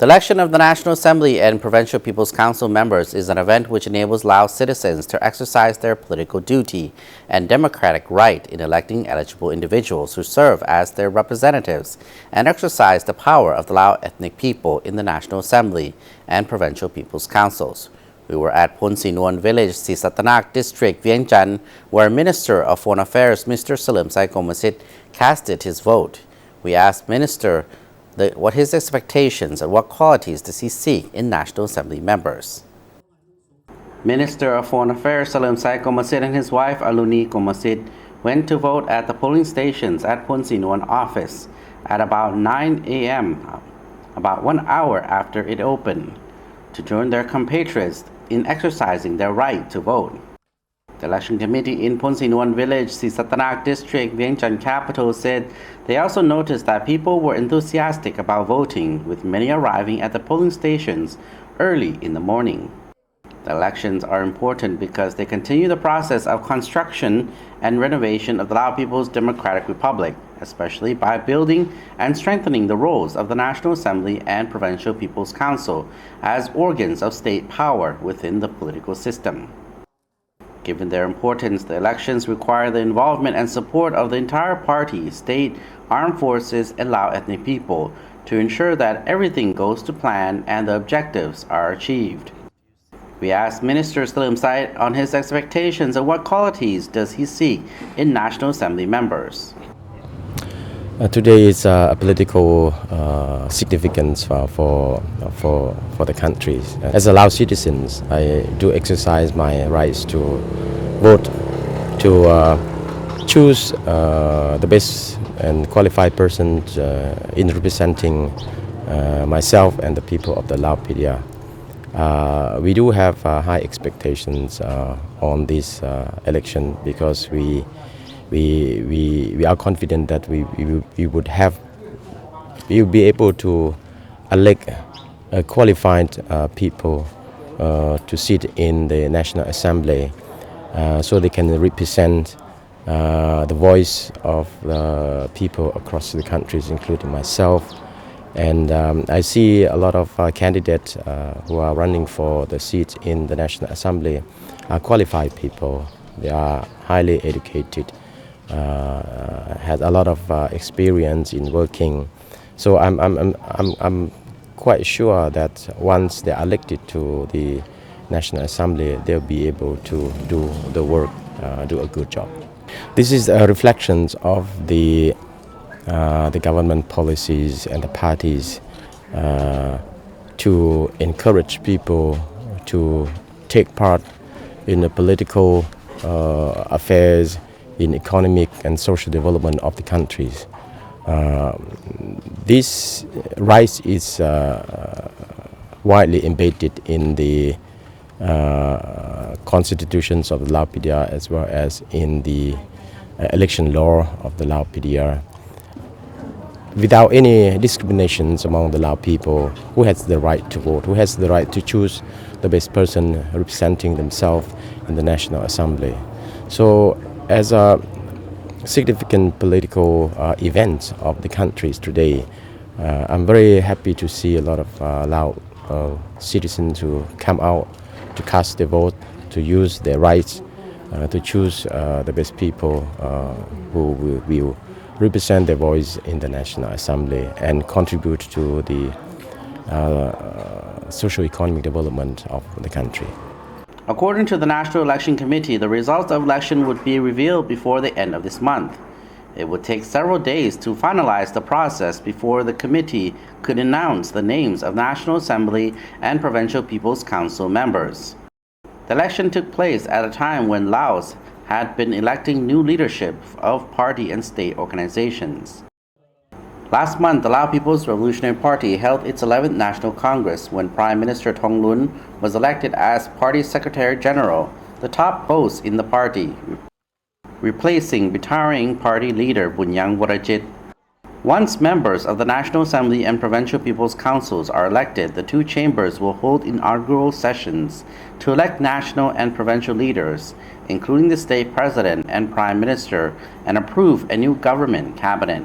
The election of the National Assembly and Provincial People's Council members is an event which enables Laos citizens to exercise their political duty and democratic right in electing eligible individuals who serve as their representatives and exercise the power of the Lao ethnic people in the National Assembly and Provincial People's Councils. We were at Phonsinoune village, Sisatanak district, Vientiane, where Minister of Foreign Affairs Mr. Saleumxay Kommasith casted his vote. We asked Minister what his expectations and what qualities does he seek in National Assembly members. Minister of Foreign Affairs Saleumxay Kommasith and his wife Aluni Kommasith went to vote at the polling stations at Phonsinoune office at about 9 a.m., about 1 hour after it opened, to join their compatriots in exercising their right to vote. The election committee in Phonsinoune village, Sisatanak district, Vientiane capital, said they also noticed that people were enthusiastic about voting, with many arriving at the polling stations early in the morning. The elections are important because they continue the process of construction and renovation of the Lao People's Democratic Republic, especially by building and strengthening the roles of the National Assembly and Provincial People's Council as organs of state power within the political system. Given their importance, the elections require the involvement and support of the entire party, state, armed forces, and Lao ethnic people to ensure that everything goes to plan and the objectives are achieved. We asked Minister Saleumxay on his expectations and what qualities does he seek in National Assembly members. Today is a political significance for the country. As a Lao citizen, I do exercise my rights to vote, to choose the best and qualified person in representing myself and the people of the Lao PDR. We do have high expectations on this election because we are confident that we will be able to elect qualified people to sit in the National Assembly so they can represent the voice of the people across the countries, including myself. And I see a lot of candidates who are running for the seat in the National Assembly are qualified people. They are highly educated, has a lot of experience in working. So I'm quite sure that once they are elected to the National Assembly, they'll be able to do the work, do a good job. This is a reflection of the government policies and the parties to encourage people to take part in the political affairs, in economic and social development of the countries. This right is widely embedded in the constitutions of the Lao PDR as well as in the election law of the Lao PDR. Without any discriminations among the Lao people, who has the right to vote, who has the right to choose the best person representing themselves in the National Assembly. So as a significant political event of the countries today, I'm very happy to see a lot of Lao citizens who come out to cast their vote, to use their rights, to choose the best people who will represent their voice in the National Assembly and contribute to the socio-economic development of the country. According to the National Election Committee, the results of election would be revealed before the end of this month. It would take several days to finalize the process before the committee could announce the names of National Assembly and Provincial People's Council members. The election took place at a time when Laos had been electing new leadership of party and state organizations. Last month, the Lao People's Revolutionary Party held its 11th National Congress when Prime Minister Thongloun was elected as Party Secretary General, the top post in the party, replacing retiring party leader Bunyang Vorachit. Once members of the National Assembly and Provincial People's Councils are elected, the two chambers will hold inaugural sessions to elect national and provincial leaders, including the state president and prime minister, and approve a new government cabinet.